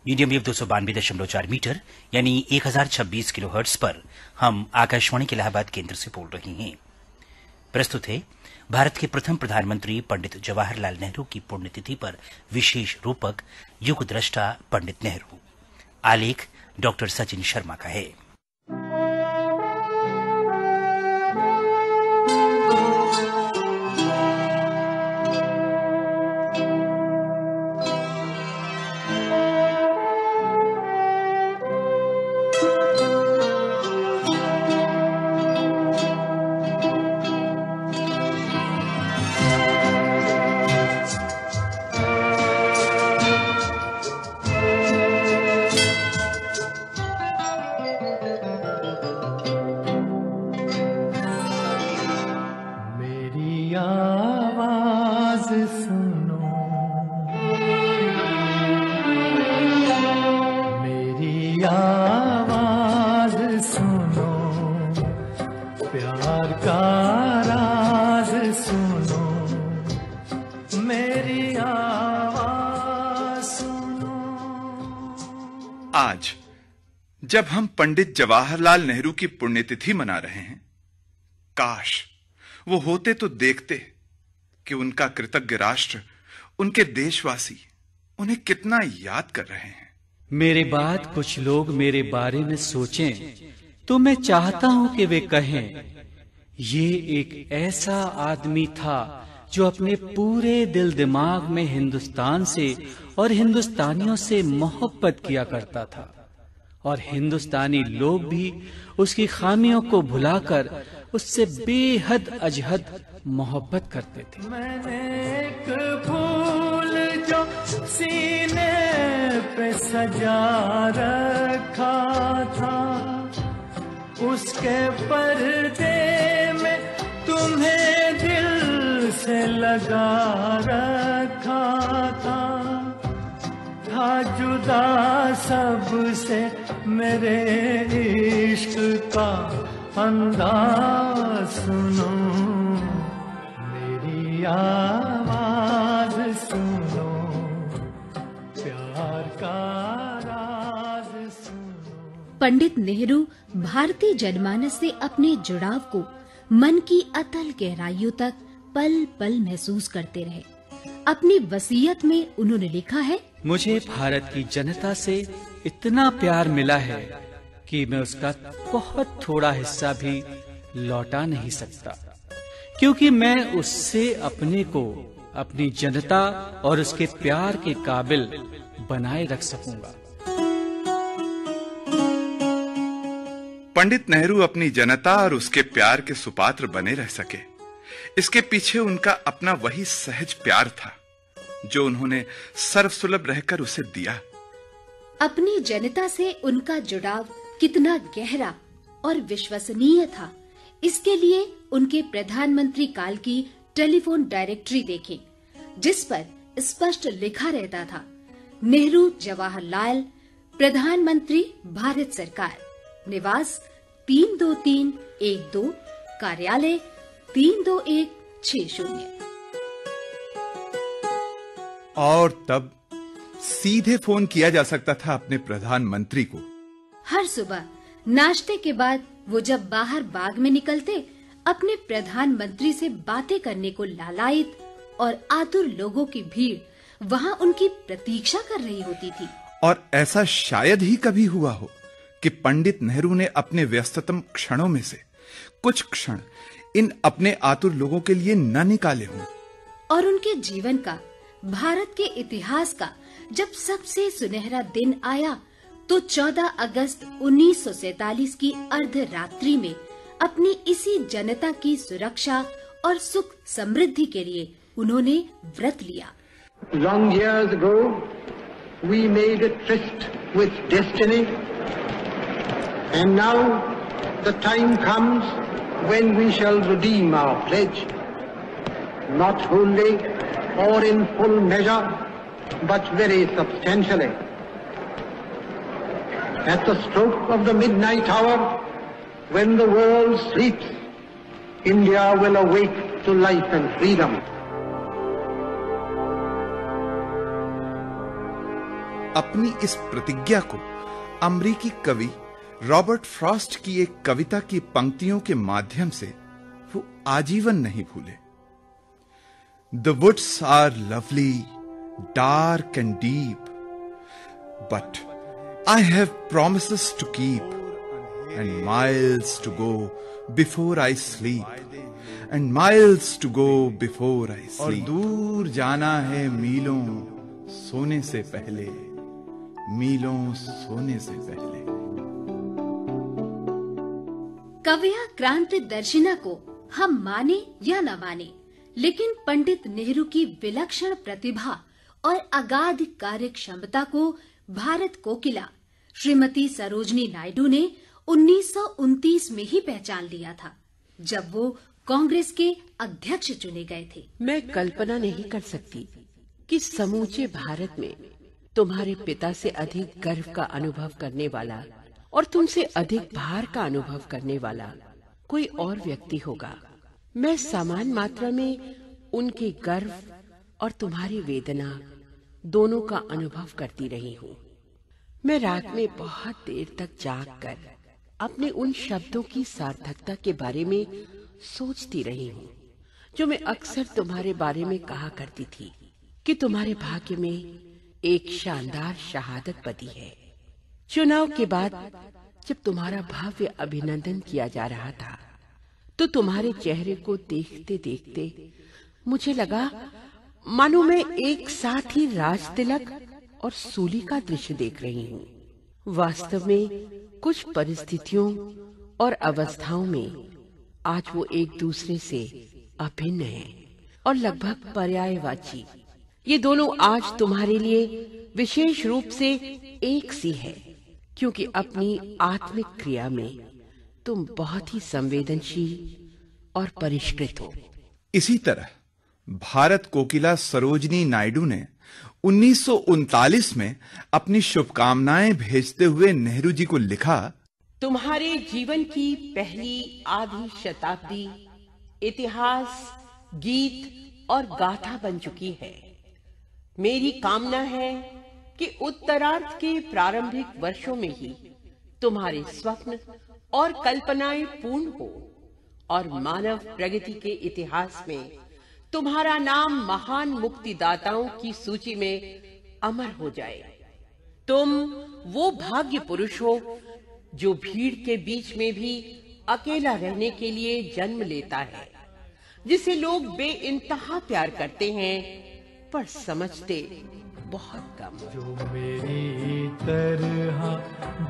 Medium wave 292.4 metre यानी 1026 kilohertz पर हम आकाशवाणी के इलाहाबाद केंद्र से बोल रहे हैं। प्रस्तुत है भारत के प्रथम प्रधानमंत्री पंडित जवाहरलाल नेहरू की पुण्यतिथि पर विशेष रूपक युग द्रष्टा पंडित नेहरू। आलेख डॉक्टर सचिन शर्मा का है। आज जब हम पंडित जवाहरलाल नेहरू की पुण्यतिथि मना रहे हैं, काश वो होते तो देखते कि उनका कृतज्ञ राष्ट्र, उनके देशवासी उन्हें कितना याद कर रहे हैं। मेरे बाद कुछ लोग मेरे बारे में सोचें तो मैं चाहता हूं कि वे कहें, ये एक ऐसा आदमी था जो अपने पूरे दिल दिमाग में हिंदुस्तान से और हिंदुस्तानियों से मोहब्बत किया करता था, और हिंदुस्तानी लोग भी उसकी खामियों को भुलाकर उससे बेहद अजहद मोहब्बत करते थे। मैंने एक फूल जो सीने पे सजा रखा था, उसके पर्दे में तुम्हें दिल से लगा रखा था जुदा सबसे मेरे इश्क का अंदाज सुनो, मेरी आवाज सुनो, प्यार का राज सुनो। पंडित नेहरू भारतीय जनमानस से अपने जुड़ाव को मन की अतल गहराइयों तक पल पल महसूस करते रहे। अपनी वसीयत में उन्होंने लिखा है, मुझे भारत की जनता से इतना प्यार मिला है कि मैं उसका बहुत थोड़ा हिस्सा भी लौटा नहीं सकता, क्योंकि मैं उससे अपने को, अपनी जनता और उसके प्यार के काबिल बनाए रख सकूंगा। पंडित नेहरू अपनी जनता और उसके प्यार के सुपात्र बने रह सके, इसके पीछे उनका अपना वही सहज प्यार था जो उन्होंने सर्वसुलभ रहकर उसे दिया। अपनी जनता से उनका जुड़ाव कितना गहरा और विश्वसनीय था, इसके लिए उनके प्रधानमंत्री काल की टेलीफोन डायरेक्टरी देखें, जिस पर स्पष्ट लिखा रहता था, नेहरू जवाहरलाल, प्रधानमंत्री भारत सरकार, निवास 32312, कार्यालय 32160। और तब सीधे फोन किया जा सकता था अपने प्रधानमंत्री को। हर सुबह नाश्ते के बाद वो जब बाहर बाग में निकलते, अपने प्रधानमंत्री से बातें करने को लालायित और आतुर लोगों की भीड़ वहाँ उनकी प्रतीक्षा कर रही होती थी। और ऐसा शायद ही कभी हुआ हो कि पंडित नेहरू ने अपने व्यस्ततम क्षणों में से कुछ क्षण इन अपने आतुर लोगों के लिए न निकाले हों। और उनके जीवन का, भारत के इतिहास का जब सबसे सुनहरा दिन आया तो 14 अगस्त 1947 की अर्धरात्रि में अपनी इसी जनता की सुरक्षा और सुख समृद्धि के लिए उन्होंने व्रत लिया। Long years ago, we made a tryst with destiny, and now the time comes when we shall redeem our pledge, not wholly or in full measure, but very substantially. At the stroke of the midnight hour, when the world sleeps, India will awake to life and freedom. अपनी इस प्रतिज्ञा को अमेरिकी कवि Robert Frost की एक कविता की पंक्तियों के माध्यम से वो आजीवन नहीं भूले। The woods are lovely, dark and deep, but I have promises to keep, and miles to go before I sleep, and miles to go before I sleep. और दूर जाना है मीलों सोने से पहले, मीलों सोने से पहले। कव्या क्रांति दर्शिना को हम माने या न माने, लेकिन पंडित नेहरू की विलक्षण प्रतिभा और अगाध कार्य क्षमता को भारत कोकिला श्रीमती सरोजनी नायडू ने 1929 में ही पहचान लिया था, जब वो कांग्रेस के अध्यक्ष चुने गए थे। मैं कल्पना नहीं कर सकती कि समूचे भारत में तुम्हारे पिता से अधिक गर्व का अनुभव करने वाला और तुमसे अधिक भार का अनुभव करने वाला कोई और व्यक्ति होगा। मैं समान मात्रा में उनके गर्व और तुम्हारी वेदना दोनों का अनुभव करती रही हूँ। मैं रात में बहुत देर तक जागकर अपने उन शब्दों की सार्थकता के बारे में सोचती रही हूँ जो मैं अक्सर तुम्हारे बारे में कहा करती थी कि तुम्हारे भाग्य में एक शानदार शहादत पदी है। चुनाव के बाद जब तुम्हारा भव्य अभिनंदन किया जा रहा था तो तुम्हारे चेहरे को देखते देखते मुझे लगा मानो मैं एक साथ ही राज तिलक और सूली का दृश्य देख रही हूँ। वास्तव में कुछ परिस्थितियों और अवस्थाओं में आज वो एक दूसरे से अभिन्न हैं और लगभग पर्यायवाची। ये दोनों आज तुम्हारे लिए विशेष रूप से एक सी है, क्योंकि अपनी आत्मिक क्रिया में तुम बहुत ही संवेदनशील और परिष्कृत हो। इसी तरह भारत कोकिला सरोजनी नायडू ने 1939 में अपनी शुभकामनाएं भेजते हुए नेहरू जी को लिखा, तुम्हारे जीवन की पहली आधी शताब्दी इतिहास, गीत और गाथा बन चुकी है। मेरी कामना है कि उत्तरार्ध के प्रारंभिक वर्षों में ही तुम्हारे स्वप्न और कल्पनाएं पूर्ण हो और मानव प्रगति के इतिहास में तुम्हारा नाम महान मुक्तिदाताओं की सूची में अमर हो जाए। तुम वो भाग्य पुरुष हो जो भीड़ के बीच में भी अकेला रहने के लिए जन्म लेता है, जिसे लोग बेइंतहा प्यार करते हैं पर समझते बहुत कम। जो मेरी तरह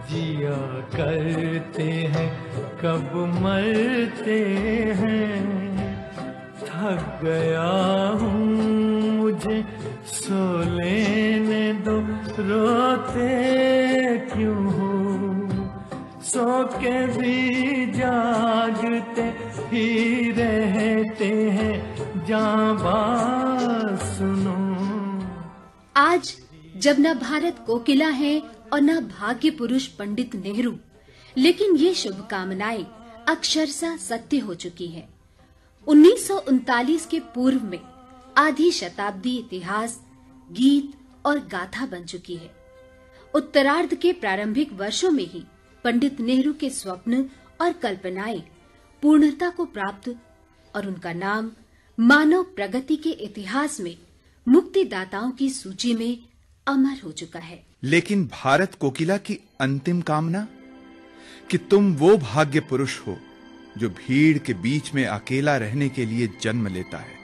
जिया करते हैं कब मरते हैं, थक गया हूँ मुझे सो लेने दो, रोते क्यों हो, सो के भी जागते ही रहते हैं, जाबाज सुनो। आज जब न भारत कोकिला है और न भाग्य पुरुष पंडित नेहरू, लेकिन ये शुभकामनाएं अक्षरशः सत्य हो चुकी है। 1939 के पूर्व में आधी शताब्दी इतिहास, गीत और गाथा बन चुकी है। उत्तरार्ध के प्रारंभिक वर्षों में ही पंडित नेहरू के स्वप्न और कल्पनाएं पूर्णता को प्राप्त और उनका नाम मानव प्रगति के इतिहास में मुक्तिदाताओं की सूची में अमर हो चुका है। लेकिन भारत कोकिला की अंतिम कामना कि तुम वो भाग्य पुरुष हो जो भीड़ के बीच में अकेला रहने के लिए जन्म लेता है,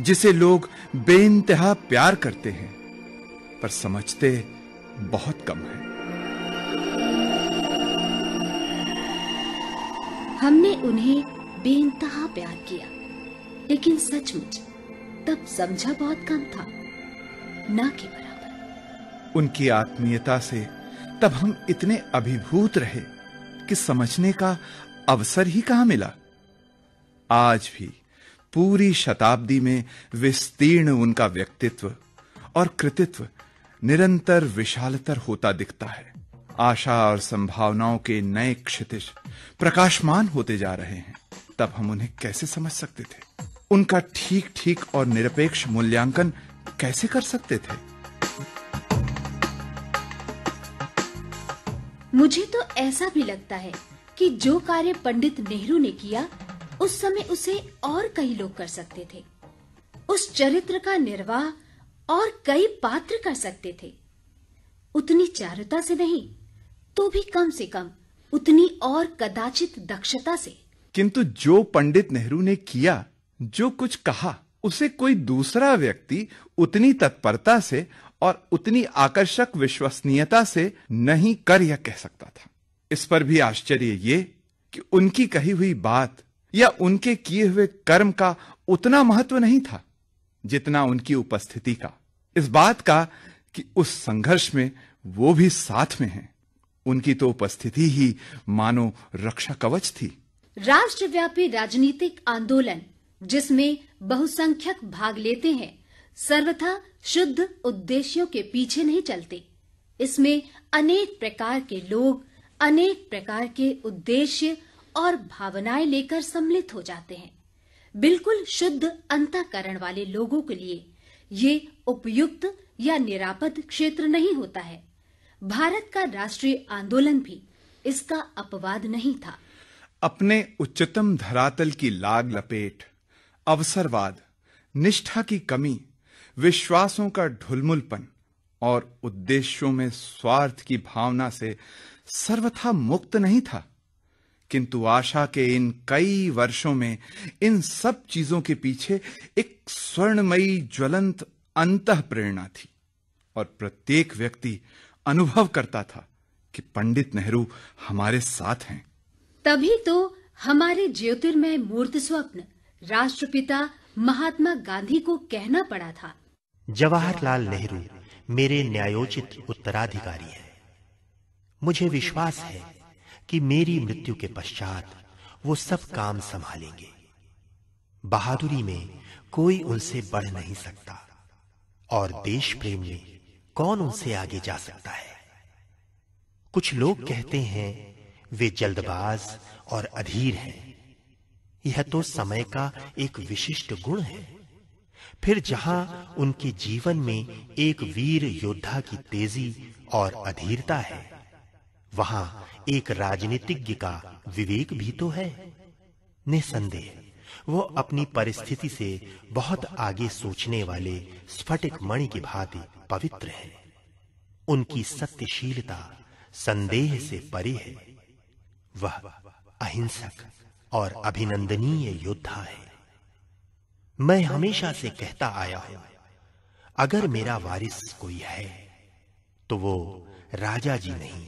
जिसे लोग बेइंतहा प्यार करते हैं पर समझते बहुत कम है। हमने उन्हें बेइंतहा प्यार किया, लेकिन सचमुच तब समझा बहुत कम था, ना के बराबर। उनकी आत्मीयता से तब हम इतने अभिभूत रहे कि समझने का अवसर ही कहां मिला। आज भी पूरी शताब्दी में विस्तीर्ण उनका व्यक्तित्व और कृतित्व निरंतर विशालतर होता दिखता है। आशा और संभावनाओं के नए क्षितिज प्रकाशमान होते जा रहे हैं। तब हम उन्हें कैसे समझ सकते थे? उनका ठीक ठीक और निरपेक्ष मूल्यांकन कैसे कर सकते थे? मुझे तो ऐसा भी लगता है कि जो कार्य पंडित नेहरू ने किया उस समय उसे और कई लोग कर सकते थे। उस चरित्र का निर्वाह और कई पात्र कर सकते थे। उतनी चारुता से नहीं तो भी कम से कम उतनी और कदाचित दक्षता से। किंतु जो पंडित नेहरू ने किया, जो कुछ कहा, उसे कोई दूसरा व्यक्ति उतनी तत्परता से और उतनी आकर्षक विश्वसनीयता से नहीं कर या कह सकता था। इस पर भी आश्चर्य ये कि उनकी कही हुई बात या उनके किए हुए कर्म का उतना महत्व नहीं था जितना उनकी उपस्थिति का, इस बात का कि उस संघर्ष में वो भी साथ में हैं। उनकी तो उपस्थिति ही मानो रक्षा कवच थी। राष्ट्रव्यापी राजनीतिक आंदोलन जिसमें बहुसंख्यक भाग लेते हैं, सर्वथा शुद्ध उद्देश्यों के पीछे नहीं चलते। इसमें अनेक प्रकार के लोग अनेक प्रकार के उद्देश्य और भावनाएं लेकर सम्मिलित हो जाते हैं। बिल्कुल शुद्ध अंतःकरण वाले लोगों के लिए ये उपयुक्त या निरापद क्षेत्र नहीं होता है। भारत का राष्ट्रीय आंदोलन भी इसका अपवाद नहीं था। अपने उच्चतम धरातल की लाग लपेट, अवसरवाद, निष्ठा की कमी, विश्वासों का ढुलमुलपन और उद्देश्यों में स्वार्थ की भावना से सर्वथा मुक्त नहीं था। किंतु आशा के इन कई वर्षों में इन सब चीजों के पीछे एक स्वर्णमयी ज्वलंत अंतः प्रेरणा थी और प्रत्येक व्यक्ति अनुभव करता था कि पंडित नेहरू हमारे साथ हैं। तभी तो हमारे ज्योतिर्मय मूर्त स्वप्न राष्ट्रपिता महात्मा गांधी को कहना पड़ा था, जवाहरलाल नेहरू मेरे न्यायोचित उत्तराधिकारी हैं। मुझे विश्वास है कि मेरी मृत्यु के पश्चात वो सब काम संभालेंगे। बहादुरी में कोई उनसे बढ़ नहीं सकता और देश प्रेम में कौन उनसे आगे जा सकता है। कुछ लोग कहते हैं वे जल्दबाज और अधीर हैं। यह तो समय का एक विशिष्ट गुण है। फिर जहां उनके जीवन में एक वीर योद्धा की तेजी और अधीरता है, वहां एक राजनीतिज्ञ का विवेक भी तो है। निसंदेह वो अपनी परिस्थिति से बहुत आगे सोचने वाले स्फटिक मणि की भांति पवित्र है। उनकी सत्यशीलता संदेह से परे है। वह अहिंसक और अभिनंदनीय योद्धा है। मैं हमेशा से कहता आया हूं, अगर मेरा वारिस कोई है तो वो राजा जी नहीं,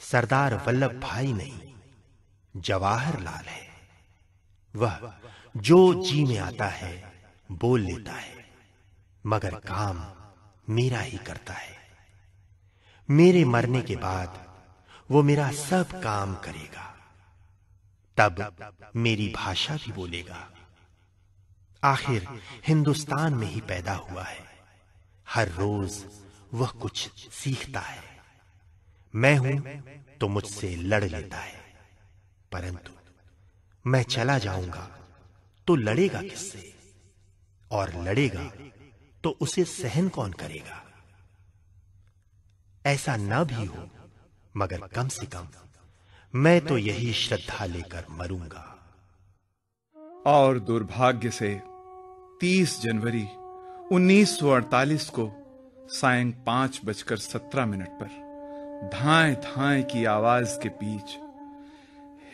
सरदार वल्लभ भाई नहीं, जवाहरलाल है। वह जो जी में आता है बोल लेता है, मगर काम मेरा ही करता है। मेरे मरने के बाद वो मेरा सब काम करेगा, तब मेरी भाषा भी बोलेगा। आखिर हिंदुस्तान में ही पैदा हुआ है। हर रोज वह कुछ सीखता है। मैं हूं तो मुझसे लड़ लेता है, परंतु मैं चला जाऊंगा तो लड़ेगा किससे? और लड़ेगा तो उसे सहन कौन करेगा? ऐसा न भी हो, मगर कम से कम मैं तो यही श्रद्धा लेकर मरूंगा। और दुर्भाग्य से 30 जनवरी 1948 को सायं 5:17 पर धाएं धाएं की आवाज के बीच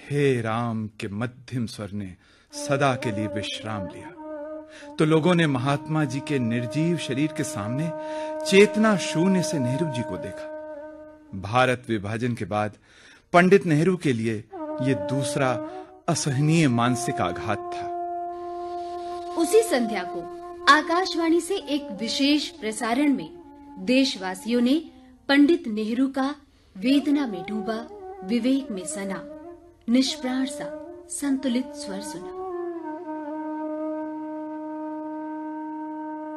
हे राम के मध्यम स्वर ने सदा के लिए विश्राम लिया, तो लोगों ने महात्मा जी के निर्जीव शरीर के सामने चेतना शून्य से नेहरू जी को देखा। भारत विभाजन के बाद पंडित नेहरू के लिए यह दूसरा असहनीय मानसिक आघात था। उसी संध्या को आकाशवाणी से एक विशेष प्रसारण में देशवासियों ने पंडित नेहरू का वेदना में डूबा, विवेक में सना, निष्प्राण सा संतुलित स्वर सुना।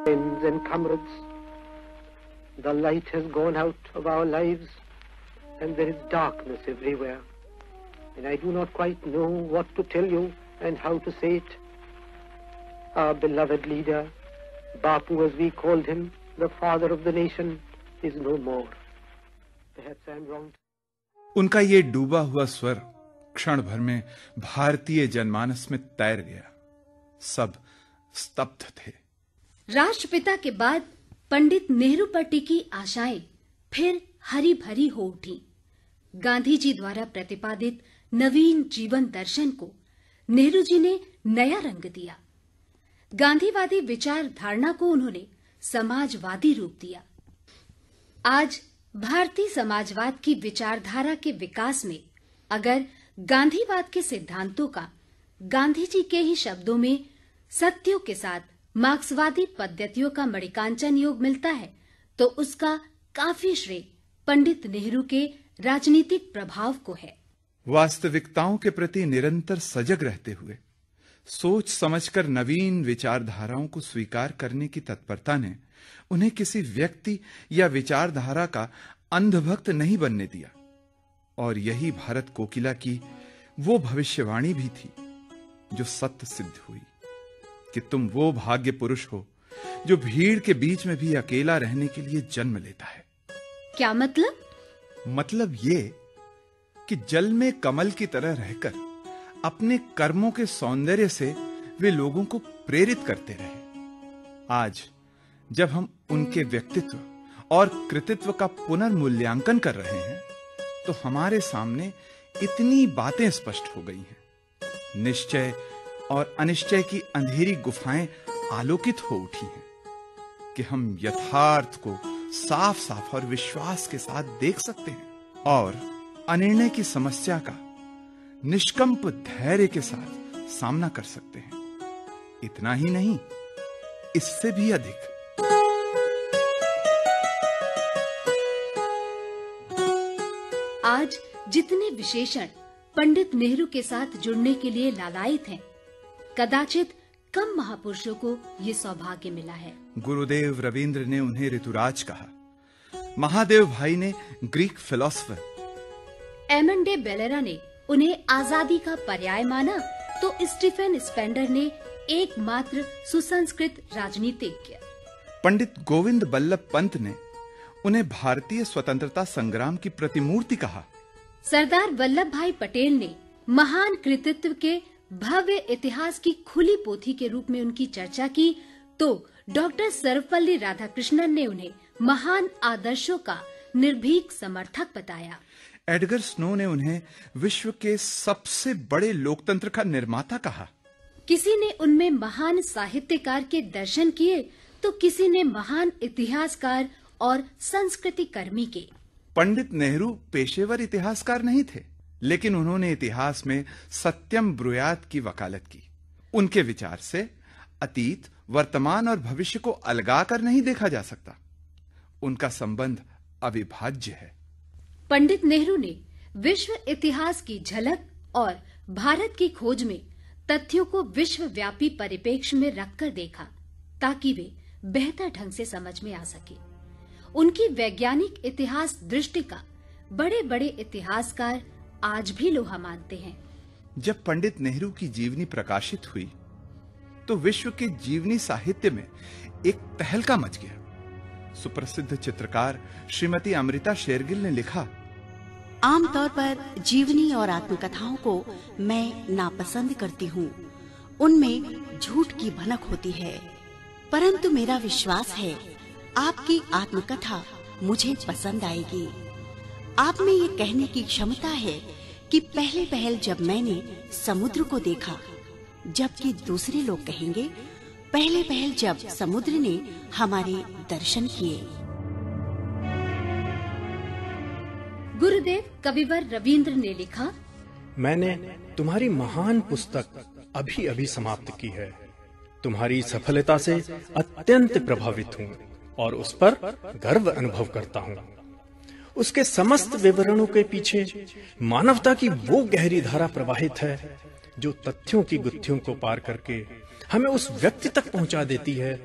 Friends and comrades, the light has gone out of our lives and there is darkness everywhere, and I do not quite know what to tell you and how to say it. Our beloved leader, Bapu as we called him, the father of the nation, is no more. Perhaps I am wrong. उनका ये डूबा हुआ स्वर क्षण भर में भारतीय जनमानस में तैर गया। सब स्तब्ध थे। राष्ट्रपिता के बाद पंडित नेहरू पर टिकी आशाएं फिर हरी भरी हो उठी। गांधी जी द्वारा प्रतिपादित नवीन जीवन दर्शन को नेहरू जी ने नया रंग दिया। गांधीवादी विचार धारणा को उन्होंने समाजवादी रूप दिया। आज भारतीय समाजवाद की विचारधारा के विकास में अगर गांधीवाद के सिद्धांतों का गांधी जी के ही शब्दों में सत्यों के साथ मार्क्सवादी पद्धतियों का मणिकांचन योग मिलता है, तो उसका काफी श्रेय पंडित नेहरू के राजनीतिक प्रभाव को है। वास्तविकताओं के प्रति निरंतर सजग रहते हुए सोच समझकर नवीन विचारधाराओं को स्वीकार करने की तत्परता ने उन्हें किसी व्यक्ति या विचारधारा का अंधभक्त नहीं बनने दिया। और यही भारत कोकिला की वो भविष्यवाणी भी थी जो सत्य सिद्ध हुई कि तुम वो भाग्य पुरुष हो जो भीड़ के बीच में भी अकेला रहने के लिए जन्म लेता है। क्या मतलब? मतलब ये कि जल में कमल की तरह रहकर अपने कर्मों के सौंदर्य से वे लोगों को प्रेरित करते रहे। आज जब हम उनके व्यक्तित्व और कृतित्व का पुनर्मूल्यांकन कर रहे हैं, तो हमारे सामने इतनी बातें स्पष्ट हो गई हैं। निश्चय और अनिश्चय की अंधेरी गुफाएं आलोकित हो उठी हैं कि हम यथार्थ को साफ साफ और विश्वास के साथ देख सकते हैं और अनिर्णय की समस्या का निष्कंप धैर्य के साथ सामना कर सकते हैं। इतना ही नहीं, इससे भी अधिक। आज जितने विशेषण पंडित नेहरू के साथ जुड़ने के लिए लालायित हैं, कदाचित कम महापुरुषों को ये सौभाग्य मिला है। गुरुदेव रवींद्र ने उन्हें ऋतुराज कहा, महादेव भाई ने ग्रीक फिलोसफर, एमन डे बेलेरा ने उन्हें आजादी का पर्याय माना, तो स्टीफन स्पेंडर ने एकमात्र सुसंस्कृत राजनीतिज्ञ, पंडित गोविंद बल्लभ पंत ने उन्हें भारतीय स्वतंत्रता संग्राम की प्रतिमूर्ति कहा। सरदार वल्लभ भाई पटेल ने महान कृतित्व के भव्य इतिहास की खुली पोथी के रूप में उनकी चर्चा की, तो डॉक्टर सर्वपल्ली राधाकृष्णन ने उन्हें महान आदर्शों का निर्भीक समर्थक बताया। एडगर स्नो ने उन्हें विश्व के सबसे बड़े लोकतंत्र का निर्माता कहा। किसी ने उनमें महान साहित्यकार के दर्शन किए, तो किसी ने महान इतिहासकार और संस्कृति कर्मी के। पंडित नेहरू पेशेवर इतिहासकार नहीं थे, लेकिन उन्होंने इतिहास में सत्यम ब्रुयात की वकालत की। उनके विचार से अतीत, वर्तमान और भविष्य को अलगाकर नहीं देखा जा सकता। उनका संबंध अविभाज्य है। पंडित नेहरू ने विश्व इतिहास की झलक और भारत की खोज में तथ्यों को विश्वव्यापी परिप्रेक्ष्य में रखकर देखा, ताकि वे बेहतर ढंग से समझ में आ सके। उनकी वैज्ञानिक इतिहास दृष्टि का बड़े बड़े इतिहासकार आज भी लोहा मानते हैं। जब पंडित नेहरू की जीवनी प्रकाशित हुई, तो विश्व के जीवनी साहित्य में एक तहलका मच गया। सुप्रसिद्ध चित्रकार श्रीमती अमृता शेरगिल ने लिखा, आमतौर पर जीवनी और आत्मकथाओं को मैं नापसंद करती हूँ। उनमें झूठ की भनक होती है, परंतु मेरा विश्वास है आपकी आत्मकथा मुझे पसंद आएगी। आप में ये कहने की क्षमता है कि पहले पहल जब मैंने समुद्र को देखा, जबकि दूसरे लोग कहेंगे पहले पहल जब समुद्र ने हमारे दर्शन किए। गुरुदेव कविवर रवींद्र ने लिखा, मैंने तुम्हारी महान पुस्तक अभी अभी समाप्त की है। तुम्हारी सफलता से अत्यंत प्रभावित हूँ और उस पर गर्व अनुभव करता हूँ। उसके समस्त विवरणों के पीछे मानवता की वो गहरी धारा प्रवाहित है जो तथ्यों की गुत्थियों को पार करके हमें उस व्यक्ति तक पहुंचा देती है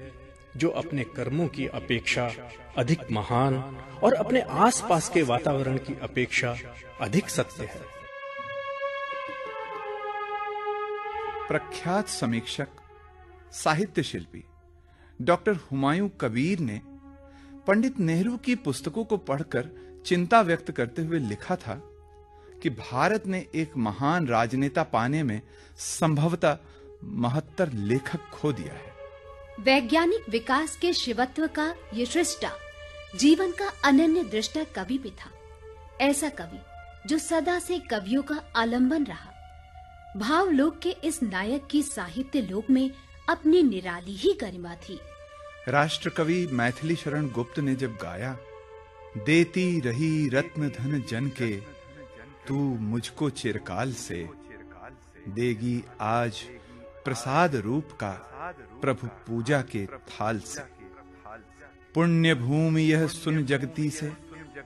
जो अपने कर्मों की अपेक्षा अधिक महान और अपने आसपास के वातावरण की अपेक्षा अधिक सत्य है। प्रख्यात समीक्षक, साहित्य शिल्पी डॉक्टर हुमायूं कबीर ने पंडित नेहरू की पुस्तकों को पढ़कर चिंता व्यक्त करते हुए लिखा था कि भारत ने एक महान राजनेता पाने में संभवतः महत्तर लेखक खो दिया है। वैज्ञानिक विकास के शिवत्व का ये सृष्टा जीवन का अनन्य दृष्टा कवि भी था। ऐसा कवि जो सदा से कवियों का आलंबन रहा। भावलोक के इस नायक की साहित्य लोक में अपनी निराली ही गरिमा थी। राष्ट्र कवि मैथिली शरण गुप्त ने जब गाया, देती रही रत्न धन जन के, तू मुझको चिरकाल से, देगी आज प्रसाद रूप का प्रभु पूजा के थाल से। पुण्य भूमि यह सुन जगती से,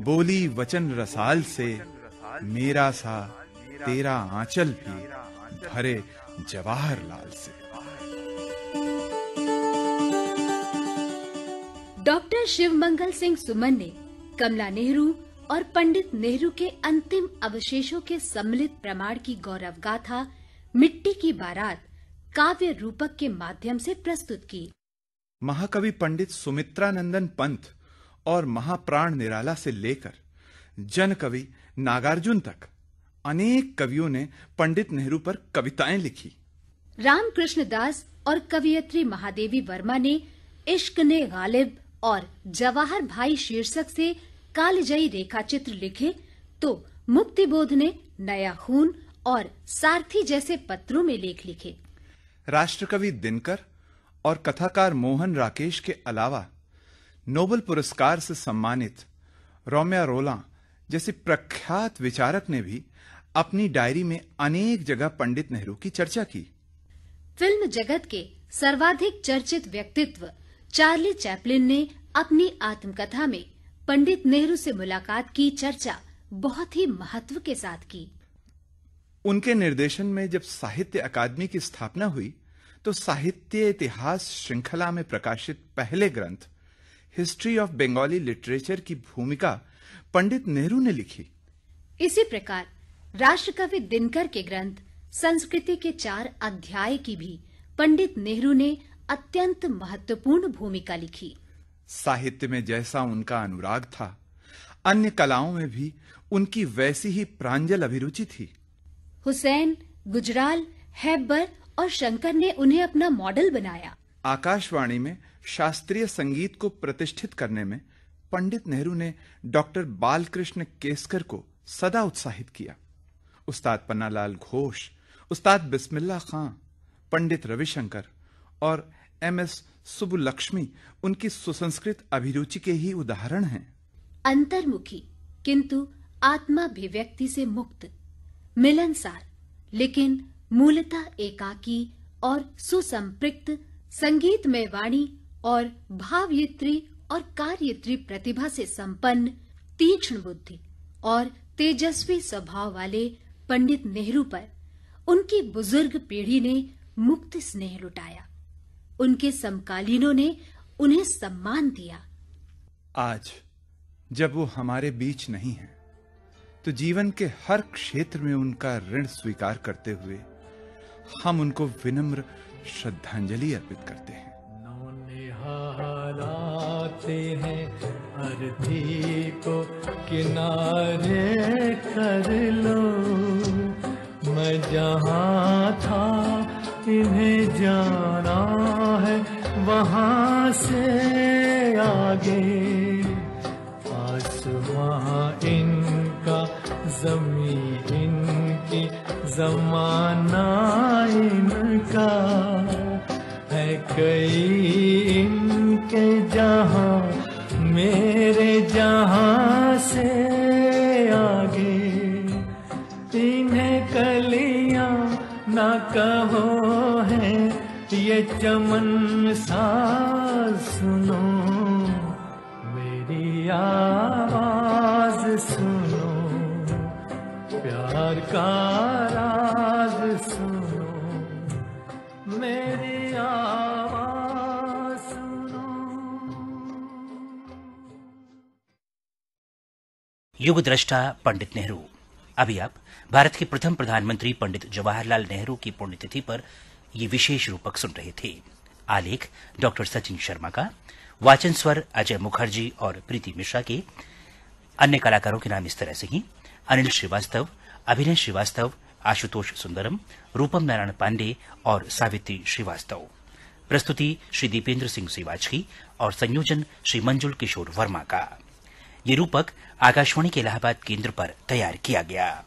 बोली वचन रसाल से, मेरा सा तेरा आंचल भी भरे जवाहरलाल से। डॉक्टर शिवमंगल सिंह सुमन ने कमला नेहरू और पंडित नेहरू के अंतिम अवशेषों के सम्मिलित प्रमाण की गौरव गाथा मिट्टी की बारात काव्य रूपक के माध्यम से प्रस्तुत की। महाकवि पंडित सुमित्रानंदन पंत और महाप्राण निराला से लेकर जन कवि नागार्जुन तक अनेक कवियों ने पंडित नेहरू पर कविताएं लिखी। रामकृष्ण दास और कवियत्री महादेवी वर्मा ने इश्क ने गालिब और जवाहर भाई शीर्षक से कालजयी रेखाचित्र लिखे, तो मुक्तिबोध ने नया खून और सारथी जैसे पत्रों में लेख लिखे। राष्ट्रकवि दिनकर और कथाकार मोहन राकेश के अलावा नोबेल पुरस्कार से सम्मानित रोमियो रोला जैसे प्रख्यात विचारक ने भी अपनी डायरी में अनेक जगह पंडित नेहरू की चर्चा की। फिल्म जगत के सर्वाधिक चर्चित व्यक्तित्व चार्ली चैपलिन ने अपनी आत्मकथा में पंडित नेहरू से मुलाकात की चर्चा बहुत ही महत्व के साथ की। उनके निर्देशन में जब साहित्य अकादमी की स्थापना हुई तो साहित्य इतिहास श्रृंखला में प्रकाशित पहले ग्रंथ हिस्ट्री ऑफ बंगाली लिटरेचर की भूमिका पंडित नेहरू ने लिखी। इसी प्रकार राष्ट्रकवि दिनकर के ग्रंथ संस्कृति के 4 अध्याय की भी पंडित नेहरू ने अत्यंत महत्वपूर्ण भूमिका लिखी। साहित्य में जैसा उनका अनुराग था, अन्य कलाओं में भी उनकी वैसी ही प्रांजल अभिरुचि थी। हुसैन, गुजराल, हैबर और शंकर ने उन्हें अपना मॉडल बनाया। आकाशवाणी में शास्त्रीय संगीत को प्रतिष्ठित करने में पंडित नेहरू ने डॉक्टर बालकृष्ण केसकर को सदा उत्साहित किया। उस्ताद पन्नालाल घोष, उस्ताद बिस्मिल्लाह खां, पंडित रविशंकर और एमएस सुब्बुलक्ष्मी उनकी सुसंस्कृत अभिरुचि के ही उदाहरण हैं। अंतर्मुखी किंतु आत्माभिव्यक्ति से मुक्त, मिलनसार लेकिन मूलतः एकाकी और सुसंपृक्त, संगीतमय वाणी और भावयित्री और कार्ययित्री प्रतिभा से संपन्न, तीक्ष्ण बुद्धि और तेजस्वी स्वभाव वाले पंडित नेहरू पर उनकी बुजुर्ग पीढ़ी ने मुक्त स्नेह लुटाया। उनके समकालीनों ने उन्हें सम्मान दिया। आज जब वो हमारे बीच नहीं है, तो जीवन के हर क्षेत्र में उनका ऋण स्वीकार करते हुए हम उनको विनम्र श्रद्धांजलि अर्पित करते हैं। हालाते हैं अर्थी को किनारे कर लो, मैं जहाँ था इन्हें जाना है वहाँ से आगे, आसमां इनका ज़मीन इनकी ज़माना इनका है, कई इनके जहाँ मेरे जहाँ से आगे, इन्हें कलियां ना कहो है ये चमन सा सुनो, मेरी आवाज सुनो, प्यार का राज सुनो, मेरी आवाज सुनो। युग दृष्टा पंडित नेहरू। अभी आप भारत के प्रथम प्रधानमंत्री पंडित जवाहरलाल नेहरू की पुण्यतिथि पर ये विशेष रूपक सुन रहे थे। आलेख डॉक्टर सचिन शर्मा का, वाचन स्वर अजय मुखर्जी और प्रीति मिश्रा के। अन्य कलाकारों के नाम इस तरह से ही: अनिल श्रीवास्तव, अभिनय श्रीवास्तव, आशुतोष सुंदरम, रूपम नारायण पांडे और सावित्री श्रीवास्तव। प्रस्तुति श्री दीपेंद्र सिंह सिवाचकी और संयोजन श्री मंजुल किशोर वर्मा का। ये रूपक आकाशवाणी के इलाहाबाद केंद्र पर तैयार किया गया।